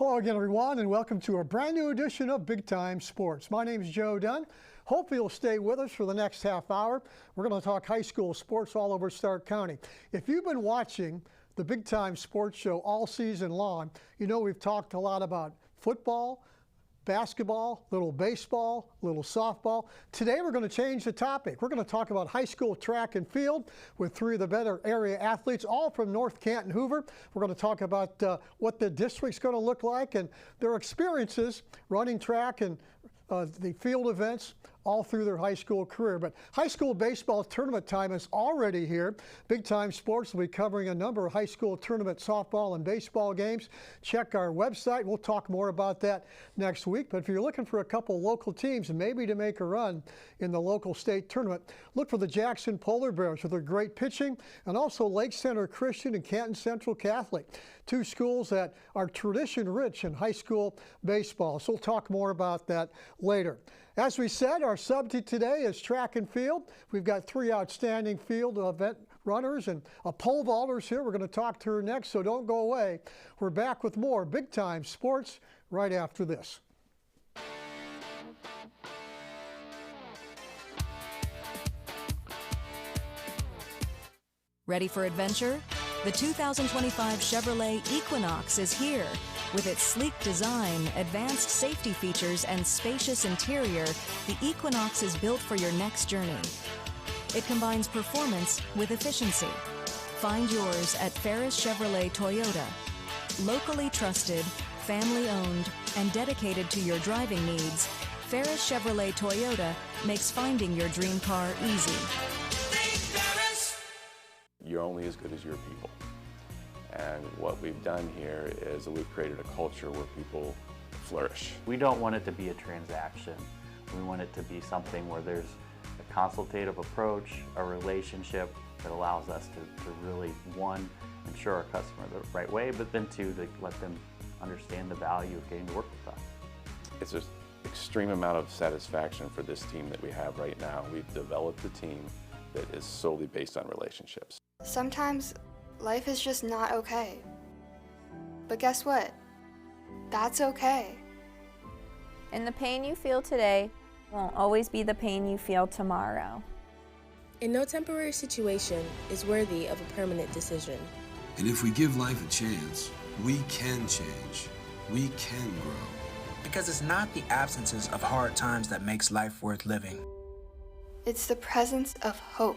Hello again, everyone, and welcome to a brand new edition of Big Time Sports. My name is Joe Dunn. Hope you'll stay with us for the next half hour. We're going to talk high school sports all over Stark County. If you've been watching the Big Time Sports Show all season long, you know we've talked a lot about football, basketball, little baseball, little softball. Today we're going to change the topic. We're going to talk about high school track and field with three of the better area athletes, all from North Canton Hoover. We're going to talk about what the district's going to look like and their experiences running track and the field events all through their high school career. But high school baseball tournament time is already here. Big Time Sports will be covering a number of high school tournament softball and baseball games. Check our website. We'll talk more about that next week. But if you're looking for a couple local teams and maybe to make a run in the local state tournament, look for the Jackson Polar Bears with their great pitching, and also Lake Center Christian and Canton Central Catholic, two schools that are tradition rich in high school baseball. So we'll talk more about that later. As we said, our subject today is track and field. We've got three outstanding field event runners and a pole vaulters here. We're going to talk to her next, so don't go away. We're back with more Big Time Sports right after this. Ready for adventure? The 2025 Chevrolet Equinox is here. With its sleek design, advanced safety features, and spacious interior, the Equinox is built for your next journey. It combines performance with efficiency. Find yours at Ferris Chevrolet Toyota. Locally trusted, family-owned, and dedicated to your driving needs, Ferris Chevrolet Toyota makes finding your dream car easy. You're only as good as your people. And what we've done here is that we've created a culture where people flourish. We don't want it to be a transaction. We want it to be something where there's a consultative approach, a relationship that allows us to really, one, ensure our customer the right way, but then two, to let them understand the value of getting to work with us. It's an extreme amount of satisfaction for this team that we have right now. We've developed a team that is solely based on relationships. Sometimes life is just not okay. But guess what? That's okay. And the pain you feel today won't always be the pain you feel tomorrow. And no temporary situation is worthy of a permanent decision. And if we give life a chance, we can change. We can grow. Because it's not the absences of hard times that makes life worth living. It's the presence of hope.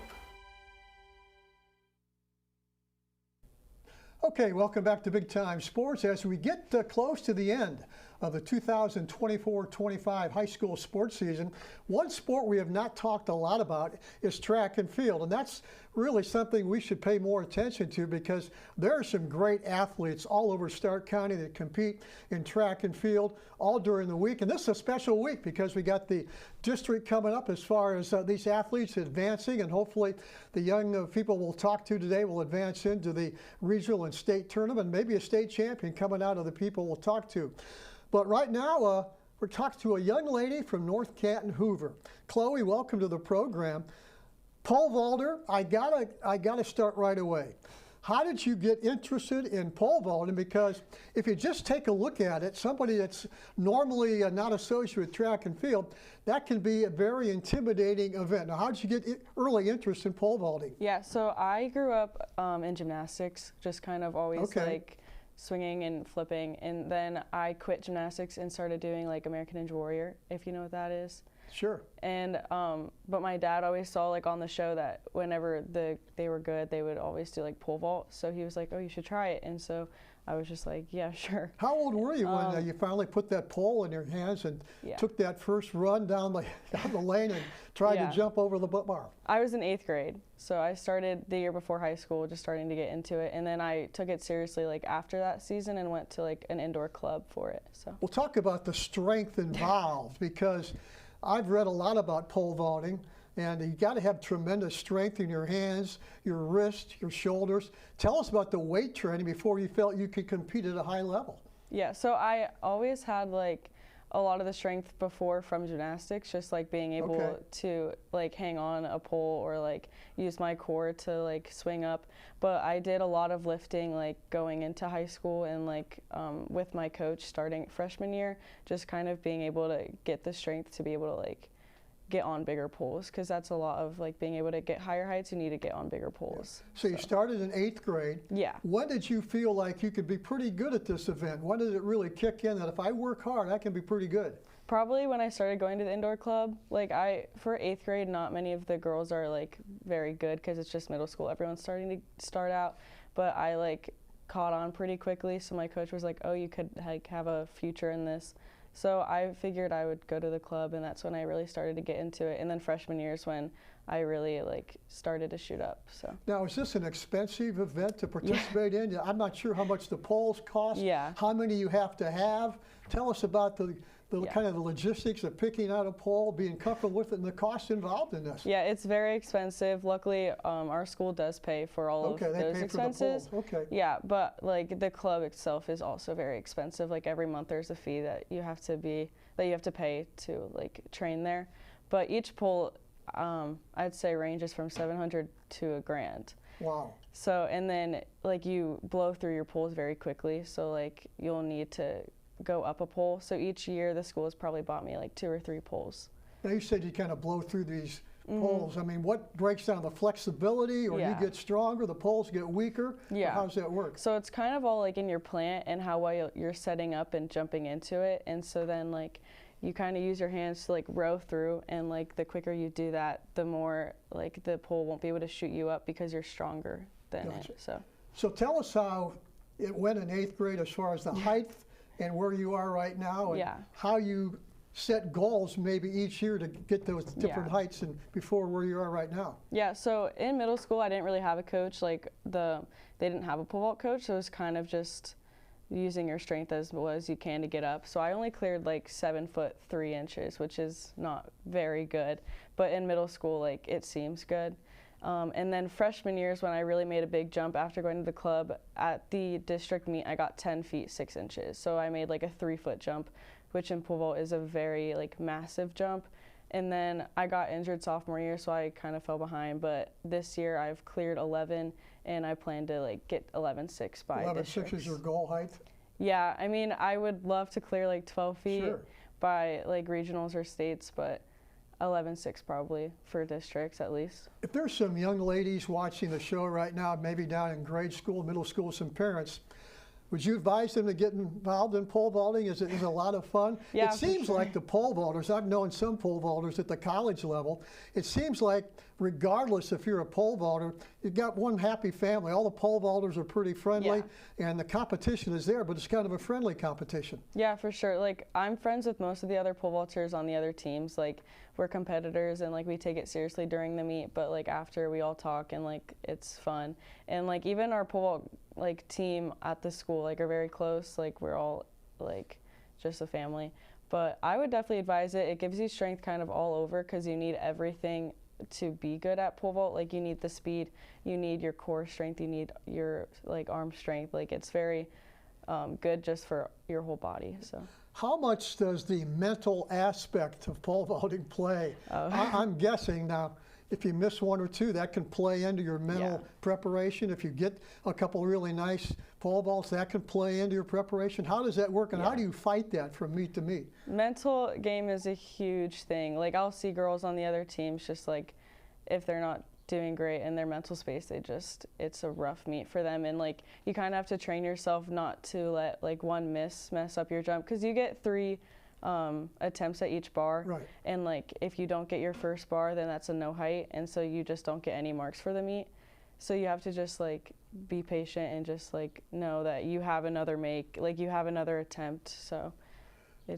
Okay, welcome back to Big Time Sports. As we get close to the end of the 2024-25 high school sports season, one sport we have not talked a lot about is track and field, and that's really something we should pay more attention to because there are some great athletes all over Stark County that compete in track and field all during the week. And this is a special week because we got the district coming up as far as these athletes advancing, and hopefully the young people we'll talk to today will advance into the regional and state tournament, maybe a state champion coming out of the people we'll talk to. But right now, we're talking to a young lady from North Canton Hoover. Chloe, welcome to the program. Pole vaulter, I gotta start right away. How did you get interested in pole vaulting? Because if you just take a look at it, somebody that's normally not associated with track and field, that can be a very intimidating event. Now, how did you get early interest in pole vaulting? Yeah, so I grew up in gymnastics, just kind of always like swinging and flipping, and then I quit gymnastics and started doing like American Ninja Warrior, if you know what that is. Sure. And but my dad always saw like on the show that whenever they were good, they would always do like pole vault. So he was like, "Oh, you should try it." And so I was just like, "Yeah, sure." How old were you when you finally put that pole in your hands and took that first run down the lane and tried to jump over the bar? I was in 8th grade, so I started the year before high school, just starting to get into it, and then I took it seriously like after that season and went to like an indoor club for it. So we'll talk about the strength involved because I've read a lot about pole vaulting, and you got to have tremendous strength in your hands, your wrists, your shoulders. Tell us about the weight training before you felt you could compete at a high level. Yeah, so I always had like a lot of the strength before from gymnastics, just like being able to like hang on a pole or like use my core to like swing up. But I did a lot of lifting like going into high school and like with my coach starting freshman year, just kind of being able to get the strength to be able to like get on bigger poles, because that's a lot of like being able to get higher heights. You need to get on bigger poles. Yeah. So you started in 8th grade. Yeah. When did you feel like you could be pretty good at this event? When did it really kick in that if I work hard, I can be pretty good? Probably when I started going to the indoor club. Like for 8th grade, not many of the girls are like very good because it's just middle school. Everyone's starting to start out, but I like caught on pretty quickly. So my coach was like, "Oh, you could like have a future in this." So I figured I would go to the club, and that's when I really started to get into it. And then freshman year is when I really like started to shoot up. So now, is this an expensive event to participate in? I'm not sure how much the poles cost. Yeah. How many you have to have? Tell us about the kind of the logistics of picking out a pole, being comfortable with it, and the cost involved in this. Yeah, it's very expensive. Luckily, our school does pay for all of those expenses. Yeah, but like the club itself is also very expensive. Like every month there's a fee that you have to pay to like train there. But each pole, I'd say ranges from $700 to $1,000. Wow. So, and then like you blow through your poles very quickly. So like you'll need to go up a pole. So each year the school has probably bought me like 2 or 3 poles. Now you said you kind of blow through these poles. I mean, what breaks down the flexibility, or you get stronger, the poles get weaker? Yeah. How does that work? So it's kind of all like in your plant and how well you're setting up and jumping into it. And so then like you kind of use your hands to like row through, and like the quicker you do that, the more like the pole won't be able to shoot you up because you're stronger than it. So tell us how it went in 8th grade as far as the height and where you are right now, and how you set goals maybe each year to get those different heights and before where you are right now. Yeah, so in middle school I didn't really have a coach. Like they didn't have a pole vault coach, so it was kind of just using your strength as well as you can to get up. So I only cleared like 7'3", which is not very good, but in middle school like it seems good. And then freshman year is when I really made a big jump after going to the club. At the district meet, I got 10 feet 6 inches. So I made like a 3-foot jump, which in pole vault is a very like massive jump. And then I got injured sophomore year, so I kind of fell behind. But this year I've cleared 11, and I plan to like get 11.6 by 11.6 is your goal height? Yeah, I mean, I would love to clear like 12 feet by like regionals or states, but 11.6 probably for districts at least. If there's some young ladies watching the show right now, maybe down in grade school, middle school, some parents, would you advise them to get involved in pole vaulting? Is it a lot of fun? Yeah, it seems like the pole vaulters, I've known some pole vaulters at the college level, it seems like regardless if you're a pole vaulter, you've got one happy family. All the pole vaulters are pretty friendly, and the competition is there, but it's kind of a friendly competition. Yeah, for sure. Like I'm friends with most of the other pole vaulters on the other teams. Like we're competitors, and like we take it seriously during the meet, but like after we all talk, and like it's fun. And like even our pole vault like team at the school like are very close. Like we're all like just a family. But I would definitely advise it. It gives you strength kind of all over, because you need everything to be good at pole vault. Like you need the speed, you need your core strength, you need your like arm strength. Like it's very good just for your whole body. So how much does the mental aspect of pole vaulting play? I'm guessing now, if you miss 1 or 2, that can play into your mental preparation. If you get a couple really nice pole vaults, that can play into your preparation. How does that work, and how do you fight that from meet to meet? Mental game is a huge thing. Like I'll see girls on the other teams just like if they're not doing great in their mental space, it's a rough meet for them. And like you kind of have to train yourself not to let like one mess up your jump, because you get 3 attempts at each bar, and like if you don't get your first bar, then that's a no height, and so you just don't get any marks for the meet. So you have to just like be patient and just like know that you have another you have another attempt. So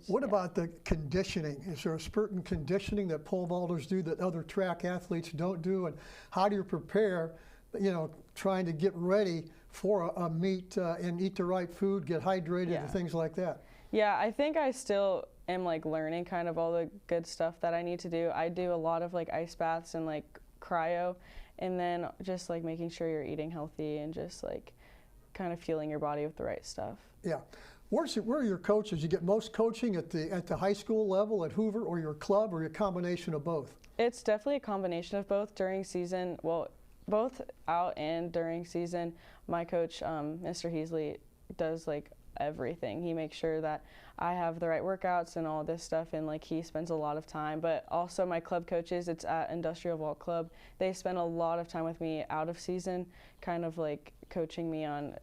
what about the conditioning? Is there a certain conditioning that pole vaulters do that other track athletes don't do, and how do you prepare, trying to get ready for a meet and eat the right food, get hydrated, and things like that? Yeah, I think I still am like learning kind of all the good stuff that I need to do. I do a lot of like ice baths and like cryo, and then just like making sure you're eating healthy and just like kind of fueling your body with the right stuff. Yeah. Where are your coaches? You get most coaching at the high school level at Hoover, or your club, or a combination of both? It's definitely a combination of both. During season, well, both out and during season, my coach, Mr. Heasley, does like everything. He makes sure that I have the right workouts and all this stuff, and like he spends a lot of time. But also my club coaches, it's at Industrial Vault Club, they spend a lot of time with me out of season, kind of like coaching me on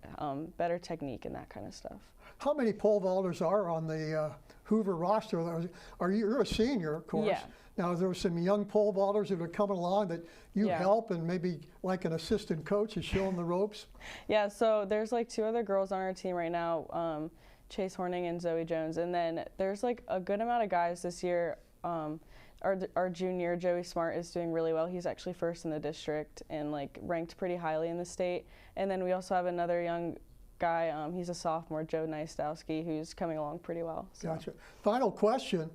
better technique and that kind of stuff. How many pole vaulters are on the Hoover roster? You're a senior, of course. Yeah. Now, there were some young pole vaulters that are coming along that you help, and maybe like an assistant coach is showing the ropes? Yeah, so there's like 2 other girls on our team right now, Chase Horning and Zoe Jones, and then there's like a good amount of guys this year. Our junior, Joey Smart, is doing really well. He's actually first in the district and like ranked pretty highly in the state. And then we also have another young guy, he's a sophomore, Joe Nystowski, who's coming along pretty well. So. Gotcha. Final question.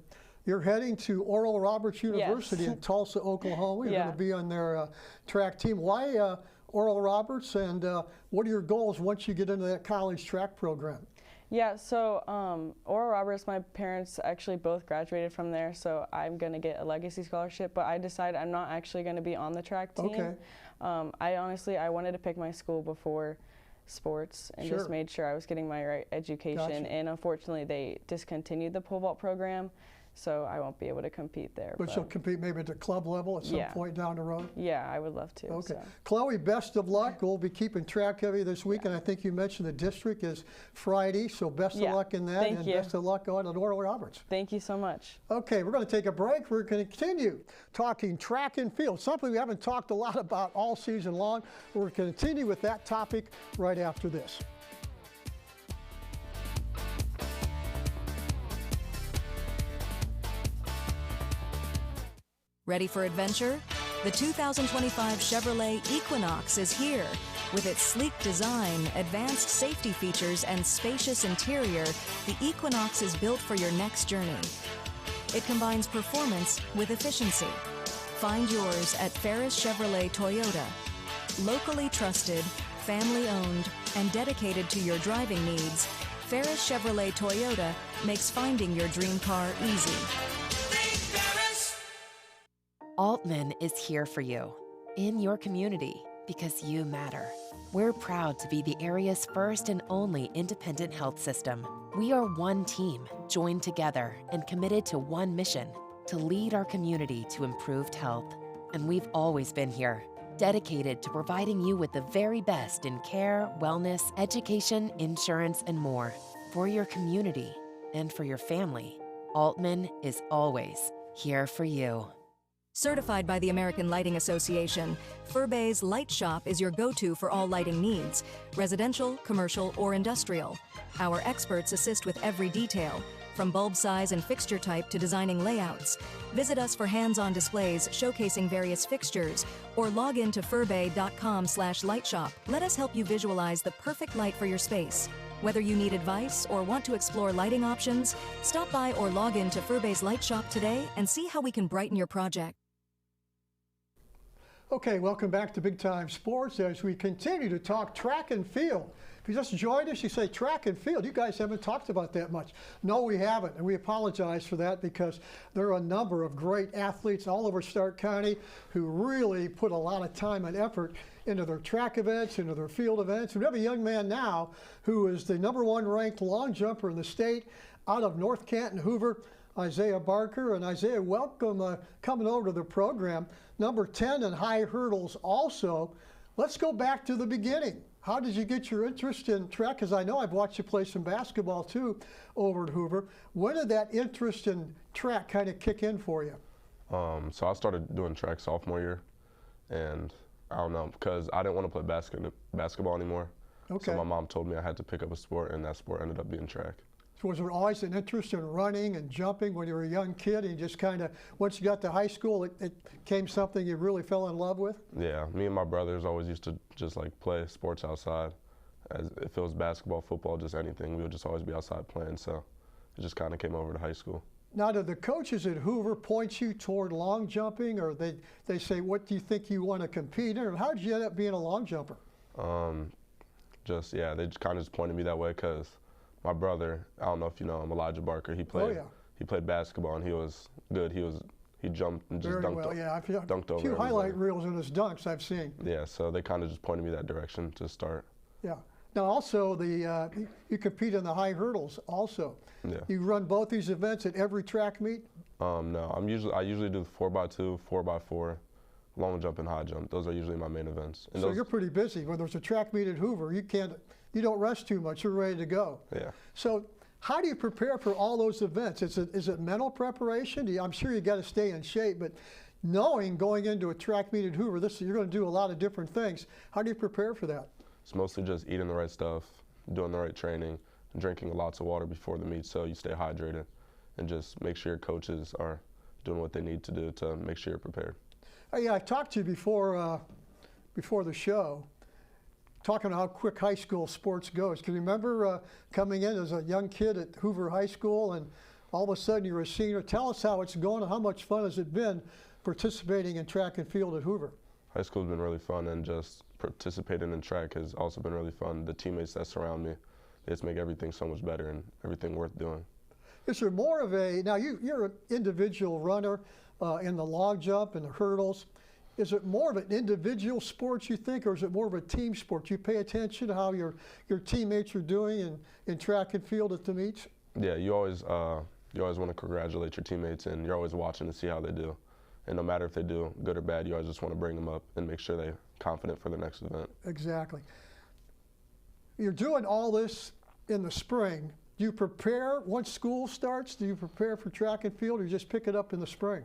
You're heading to Oral Roberts University in Tulsa, Oklahoma. You're going to be on their track team. Why Oral Roberts, and what are your goals once you get into that college track program? Yeah, so Oral Roberts, my parents actually both graduated from there, so I'm going to get a legacy scholarship, but I decided I'm not actually going to be on the track team. Okay. I wanted to pick my school before sports and just made sure I was getting my right education, and unfortunately they discontinued the pole vault program, so I won't be able to compete there. But you'll compete maybe at the club level at some point down the road? Yeah, I would love to. Okay. So. Chloe, best of luck. We'll be keeping track of you this week, and I think you mentioned the district is Friday, so best of luck in that, and best of luck on at Oral Roberts. Thank you so much. Okay, we're going to take a break. We're going to continue talking track and field, something we haven't talked a lot about all season long. We're going to continue with that topic right after this. Ready for adventure? The 2025 Chevrolet Equinox is here. With its sleek design, advanced safety features, and spacious interior, the Equinox is built for your next journey. It combines performance with efficiency. Find yours at Ferris Chevrolet Toyota. Locally trusted, family-owned, and dedicated to your driving needs, Ferris Chevrolet Toyota makes finding your dream car easy. Altman is here for you, in your community, because you matter. We're proud to be the area's first and only independent health system. We are one team, joined together and committed to one mission, to lead our community to improved health. And we've always been here, dedicated to providing you with the very best in care, wellness, education, insurance, and more. For your community and for your family, Altman is always here for you. Certified by the American Lighting Association, Furbay's Light Shop is your go-to for all lighting needs, residential, commercial, or industrial. Our experts assist with every detail, from bulb size and fixture type to designing layouts. Visit us for hands-on displays showcasing various fixtures, or log in to furbay.com/lightshop. Let us help you visualize the perfect light for your space. Whether you need advice or want to explore lighting options, stop by or log in to Furbay's Light Shop today and see how we can brighten your project. Okay, welcome back to Big Time Sports as we continue to talk track and field. If you just joined us, you say track and field. You guys haven't talked about that much. No, we haven't, and we apologize for that because there are a number of great athletes all over Stark County who really put a lot of time and effort into their track events, into their field events. We have a young man now who is the #1 ranked long jumper in the state out of North Canton, Hoover, Isaiah Barker. And Isaiah, welcome coming over to the program. Number 10 in high hurdles also. Let's go back to the beginning. How did you get your interest in track? Because I know I've watched you play some basketball too over at Hoover. When did that interest in track kind of kick in for you? So I started doing track sophomore year, and I don't know, because I didn't want to play basketball anymore. Okay. So my mom told me I had to pick up a sport, and that sport ended up being track. So was there always an interest in running and jumping when you were a young kid, and you just kind of, once you got to high school, it became something you really fell in love with? Yeah, me and my brothers always used to just like play sports outside. If it was basketball, football, just anything, we would just always be outside playing, so it just kind of came over to high school. Now, do the coaches at Hoover point you toward long jumping, or they say, what do you think you want to compete in, or how did you end up being a long jumper? They just kind of just pointed me that way because my brother, I don't know if you know him, Elijah Barker. He played. Oh, yeah. He played basketball and he was good. He jumped and just Very dunked. well, yeah. Dunked over. A few highlight everybody. reels in his dunks I've seen. Yeah, so they kind of just pointed me that direction to start. Yeah. Now also you compete in the high hurdles also. Yeah. You run both these events at every track meet? No, I usually do 4x2, 4x4, long jump and high jump. Those are usually my main events. And so you're pretty busy. When there's a track meet at Hoover, you don't rest too much. You're ready to go. Yeah. So how do you prepare for all those events? Is it mental preparation? I'm sure you got to stay in shape, but knowing going into a track meet at Hoover, you're going to do a lot of different things. How do you prepare for that? It's mostly just eating the right stuff, doing the right training, and drinking lots of water before the meet so you stay hydrated, and just make sure your coaches are doing what they need to do to make sure you're prepared. Yeah, I talked to you before the show, talking about how quick high school sports goes. Can you remember coming in as a young kid at Hoover High School and all of a sudden you're a senior? Tell us how it's going and how much fun has it been participating in track and field at Hoover? High school's been really fun, and just participating in track has also been really fun. The teammates that surround me, they just make everything so much better and everything worth doing. Is there more of now you're an individual runner in the long jump and the hurdles. Is it more of an individual sport, you think, or is it more of a team sport? You pay attention to how your teammates are doing in track and field at the meets? Yeah, you always want to congratulate your teammates, and you're always watching to see how they do. And no matter if they do good or bad, you always just want to bring them up and make sure they're confident for the next event. Exactly. You're doing all this in the spring. Do you prepare once school starts? Do you prepare for track and field, or you just pick it up in the spring?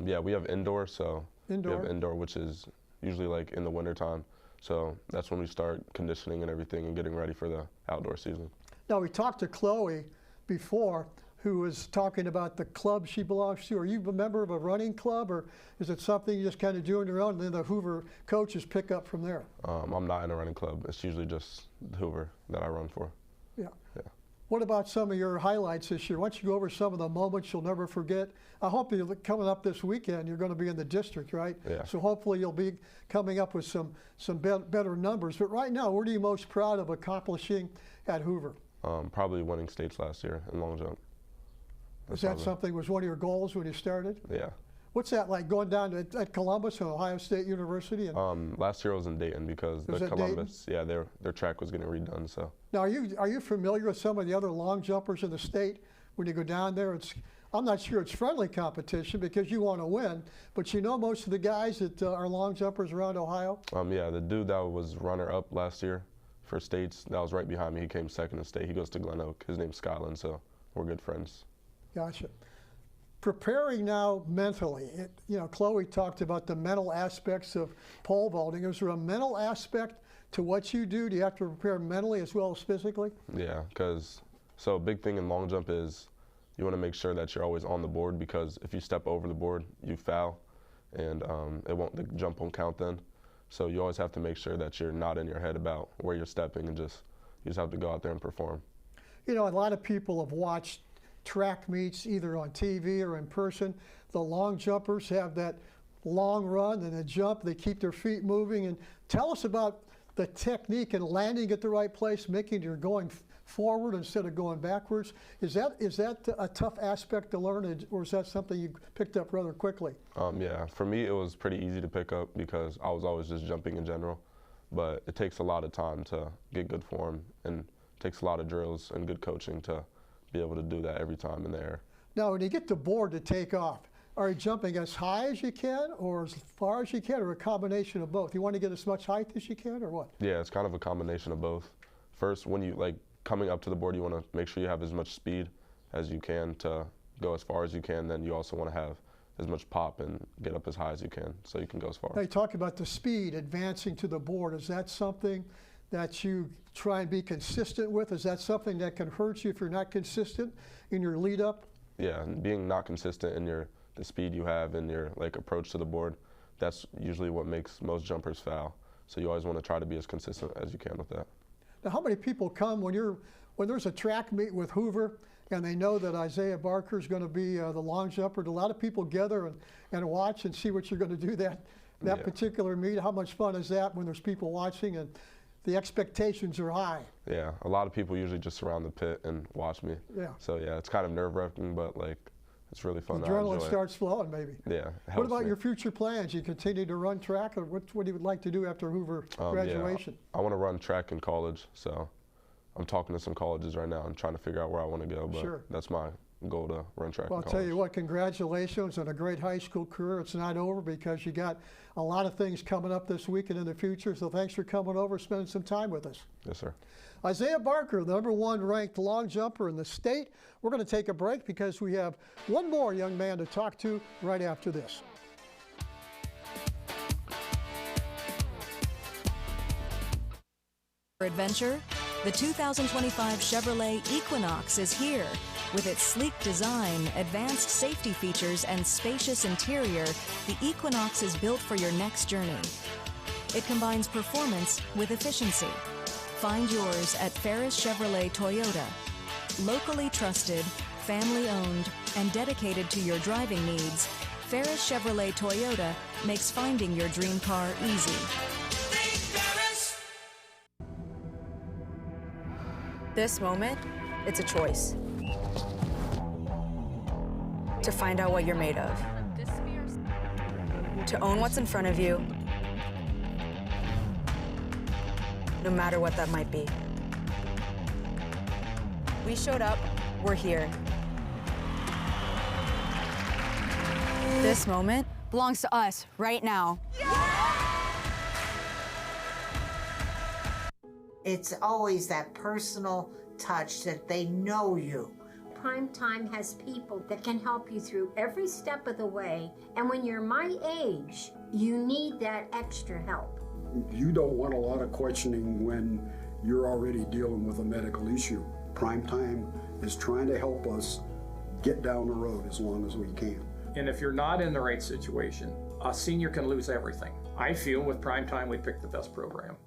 Yeah, we have indoor, so indoor. We have indoor, which is usually like in the wintertime. So that's when we start conditioning and everything and getting ready for the outdoor season. Now, we talked to Chloe before, who was talking about the club she belongs to. Are you a member of a running club, or is it something you just kind of do on your own and then the Hoover coaches pick up from there? I'm not in a running club. It's usually just Hoover that I run for. Yeah. Yeah. What about some of your highlights this year? Why don't you go over some of the moments you'll never forget? I hope you're coming up this weekend, you're going to be in the district, right? Yeah. So hopefully you'll be coming up with some better numbers. But right now, what are you most proud of accomplishing at Hoover? Probably winning states last year in long jump. Is that something was one of your goals when you started? Yeah. What's that like, going down to at Columbus and Ohio State University? And last year I was in Dayton because the Columbus, yeah, their track was getting redone. So. Now, are you familiar with some of the other long jumpers in the state? When you go down there, I'm not sure it's friendly competition because you want to win, but you know most of the guys that are long jumpers around Ohio? Yeah, the dude that was runner-up last year for states, that was right behind me. He came second in state. He goes to Glen Oak. His name's Skyland, so we're good friends. Gotcha. Preparing now mentally, Chloe talked about the mental aspects of pole vaulting. Is there a mental aspect to what you do? Do you have to prepare mentally as well as physically? Yeah, so a big thing in long jump is you want to make sure that you're always on the board, because if you step over the board, you foul, and the jump won't count then. So you always have to make sure that you're not in your head about where you're stepping, and you just have to go out there and perform. A lot of people have watched track meets either on TV or in person. The long jumpers have that long run and a jump. They keep their feet moving. And tell us about the technique and landing at the right place, making you're going forward instead of going backwards. Is that a tough aspect to learn, or is that something you picked up rather quickly? Yeah, for me it was pretty easy to pick up because I was always just jumping in general. But it takes a lot of time to get good form, and it takes a lot of drills and good coaching to be able to do that every time in the air. Now, when you get the board to take off, are you jumping as high as you can or as far as you can, or a combination of both? You want to get as much height as you can, or what? Yeah, it's kind of a combination of both. First, when you coming up to the board, you want to make sure you have as much speed as you can to go as far as you can. Then you also want to have as much pop and get up as high as you can so you can go as far. Now, you talk about the speed advancing to the board. Is that something that you try and be consistent with? Is that something that can hurt you if you're not consistent in your lead up? Yeah, and being not consistent in the speed you have and your approach to the board, that's usually what makes most jumpers foul. So you always want to try to be as consistent as you can with that. Now, how many people come when there's a track meet with Hoover and they know that Isaiah Barker is going to be the long jumper? Do a lot of people gather and watch and see what you're going to do that Yeah. particular meet? How much fun is that when there's people watching? And the expectations are high. Yeah, a lot of people usually just surround the pit and watch me. Yeah. So yeah, it's kind of nerve-wracking, but like it's really fun. Adrenaline starts flowing, maybe. Yeah. What about your future plans? You continue to run track, or what do you would like to do after Hoover graduation? Yeah, I want to run track in college, so I'm talking to some colleges right now and trying to figure out where I want to go, but that's my goal, to run track Well, in college. I'll tell you what, congratulations on a great high school career. It's not over because you got a lot of things coming up this week and in the future, so thanks for coming over, spending some time with us. Yes, sir. Isaiah Barker, the #1 ranked long jumper in the state. We're going to take a break because we have one more young man to talk to right after this. For adventure, the 2025 Chevrolet Equinox is here. With its sleek design, advanced safety features, and spacious interior, the Equinox is built for your next journey. It combines performance with efficiency. Find yours at Ferris Chevrolet Toyota. Locally trusted, family-owned, and dedicated to your driving needs, Ferris Chevrolet Toyota makes finding your dream car easy. This moment, it's a choice. To find out what you're made of. To own what's in front of you, no matter what that might be. We showed up, we're here. This moment belongs to us right now. It's always that personal touch that they know you. Primetime has people that can help you through every step of the way, and when you're my age, you need that extra help. You don't want a lot of questioning when you're already dealing with a medical issue. Primetime is trying to help us get down the road as long as we can. And if you're not in the right situation, a senior can lose everything. I feel with Primetime we picked the best program.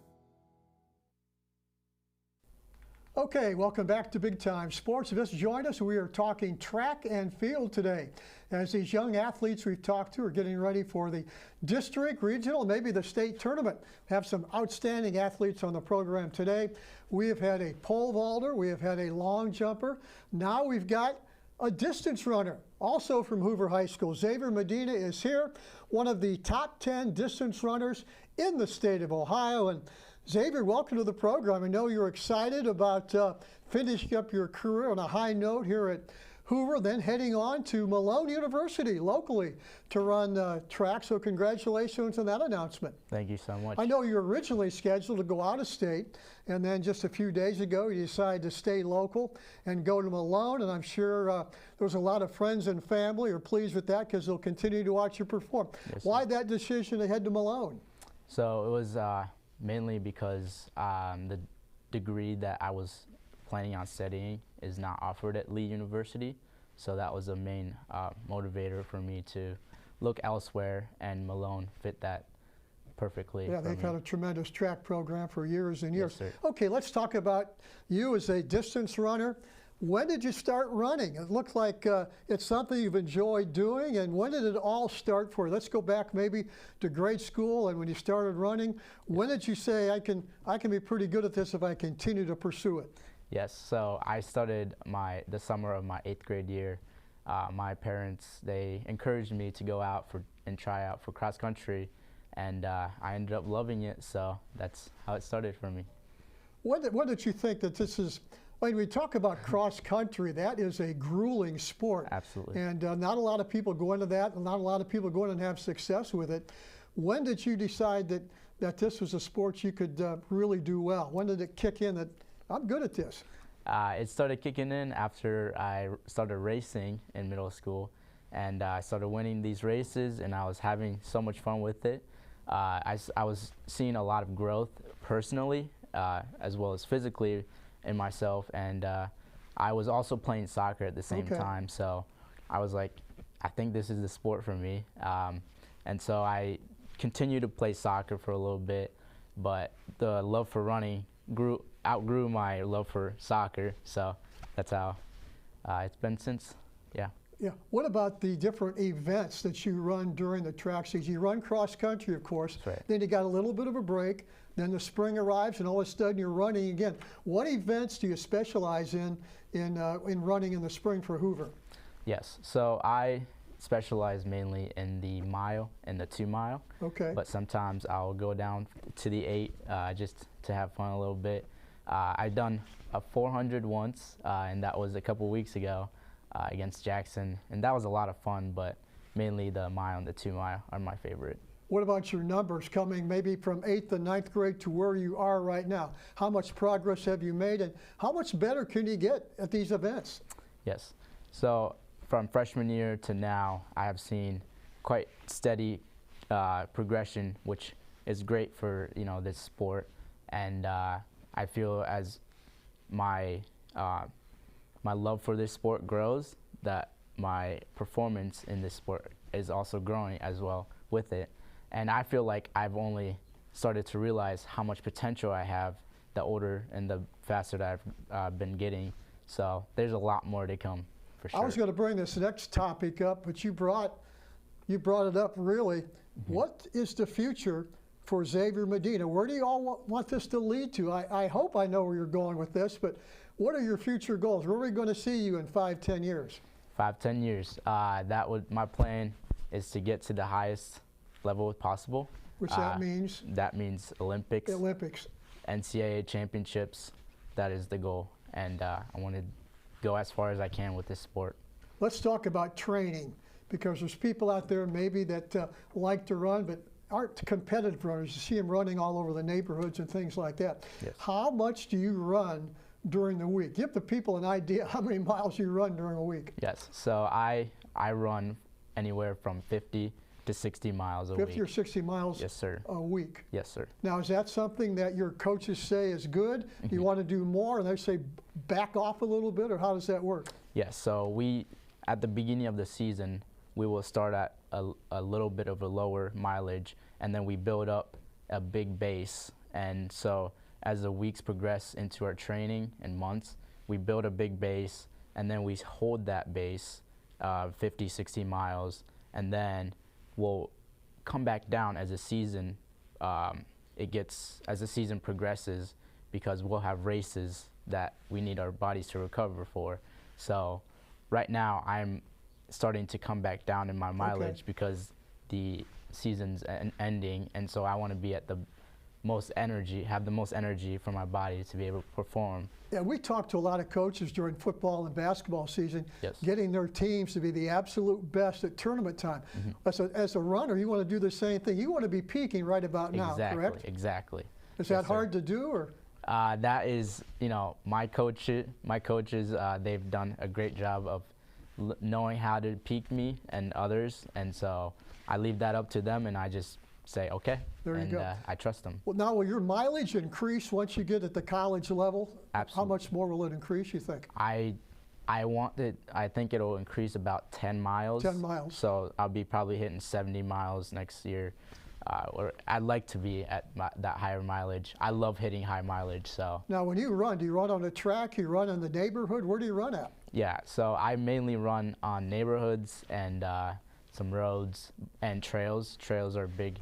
Okay, welcome back to Big Time Sports. If you just joined us, we are talking track and field today. As these young athletes we've talked to are getting ready for the district, regional, maybe the state tournament. Have some outstanding athletes on the program today. We have had a pole vaulter, we have had a long jumper. Now we've got a distance runner, also from Hoover High School. Xavier Medina is here, one of the top 10 distance runners in the state of Ohio. And Xavier, welcome to the program. I know you're excited about finishing up your career on a high note here at Hoover, then heading on to Malone University locally to run track. So congratulations on that announcement. Thank you so much. I know you were originally scheduled to go out of state, and then just a few days ago you decided to stay local and go to Malone, and I'm sure there's a lot of friends and family are pleased with that because they'll continue to watch you perform. Yes, why that decision to head to Malone? So it was mainly because the degree that I was planning on studying is not offered at Lee University. So that was the main motivator for me to look elsewhere, and Malone fit that perfectly. Yeah, they've had a tremendous track program for years and years. Yes, sir. Okay, let's talk about you as a distance runner. When did you start running? It looked like it's something you've enjoyed doing, and when did it all start for you? Let's go back maybe to grade school and when you started running. When did you say, I can be pretty good at this if I continue to pursue it? Yes, so I started the summer of my 8th grade year. My parents, they encouraged me to go out and try out for cross country, and I ended up loving it, so that's how it started for me. What did you think that this is? When we talk about cross country, that is a grueling sport. Absolutely. And not a lot of people go into that, and not a lot of people go in and have success with it. When did you decide that this was a sport you could really do well? When did it kick in that I'm good at this? It started kicking in after I started racing in middle school, and I started winning these races, and I was having so much fun with it. I was seeing a lot of growth personally, as well as physically in myself, and I was also playing soccer at the same time, so I was like, I think this is the sport for me. And so I continued to play soccer for a little bit, but the love for running outgrew my love for soccer, so that's how it's been since, yeah. Yeah. What about the different events that you run during the track season? You run cross country, of course. That's right. Then you got a little bit of a break. Then the spring arrives, and all of a sudden you're running again. What events do you specialize in running in the spring for Hoover? Yes. So I specialize mainly in the mile and the 2 mile. Okay. But sometimes I'll go down to the 8 just to have fun a little bit. I've done a 400 once, and that was a couple weeks ago against Jackson, and that was a lot of fun, but mainly the mile and the 2 mile are my favorite. What about your numbers coming maybe from 8th to 9th grade to where you are right now? How much progress have you made, and how much better can you get at these events? Yes. So from freshman year to now, I have seen quite steady progression, which is great for this sport. And I feel as my love for this sport grows, that my performance in this sport is also growing as well with it. And I feel like I've only started to realize how much potential I have the older and the faster that I've been getting. So there's a lot more to come, for sure. I was going to bring this next topic up, but you brought it up really. Mm-hmm. What is the future for Xavier Medina? Where do you all want this to lead to? I hope I know where you're going with this, but what are your future goals? Where are we going to see you in 5-10 years? 5-10 years. My plan is to get to the highest level possible. Which that means? That means Olympics. Olympics. NCAA championships. That is the goal. And I want to go as far as I can with this sport. Let's talk about training, because there's people out there maybe that like to run but aren't competitive runners. You see them running all over the neighborhoods and things like that. Yes. How much do you run during the week? Give the people an idea how many miles you run during a week. Yes, so I run anywhere from 50 to 60 miles a week. 50 or 60 miles yes, sir. A week? Yes, sir. Now, is that something that your coaches say is good? Mm-hmm. You want to do more, and they say back off a little bit, or how does that work? Yes, so at the beginning of the season, we will start at a little bit of a lower mileage, and then we build up a big base. And so as the weeks progress into our training and months, we build a big base, and then we hold that base 50, 60 miles, and then we'll come back down as the season as the season progresses, because we'll have races that we need our bodies to recover for. So right now I'm starting to come back down in my mileage because the season's ending, and so I want to be at the most energy, have the most energy for my body to be able to perform. Yeah, we talk to a lot of coaches during football and basketball season, yes, getting their teams to be the absolute best at tournament time. Mm-hmm. As a runner, you want to do the same thing. You want to be peaking right about now, correct? Exactly. Is that hard to do, or? That is, my coaches, they've done a great job of knowing how to peak me and others, and so I leave that up to them, and I just say, okay, there you go. I trust them. Well, now will your mileage increase once you get at the college level? Absolutely. How much more will it increase, you think? I think it'll increase about 10 miles. 10 miles. So I'll be probably hitting 70 miles next year. Or I'd like to be at that higher mileage. I love hitting high mileage, so. Now when you run, do you run on a track, you run in the neighborhood? Where do you run at? Yeah, so I mainly run on neighborhoods and some roads and trails. Trails are a big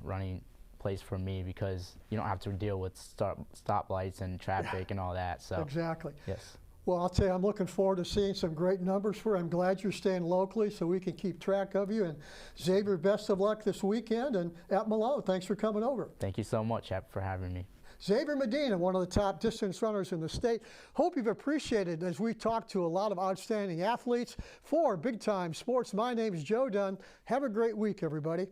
running place for me, because you don't have to deal with stoplights and traffic and all that. So exactly. Yes. Well, I'll tell you, I'm looking forward to seeing some great numbers for you. I'm glad you're staying locally so we can keep track of you. And Xavier, best of luck this weekend, and at Malone, thanks for coming over. Thank you so much for having me. Xavier Medina, one of the top distance runners in the state. Hope you've appreciated as we talked to a lot of outstanding athletes. For Big Time Sports, my name is Joe Dunn. Have a great week, everybody.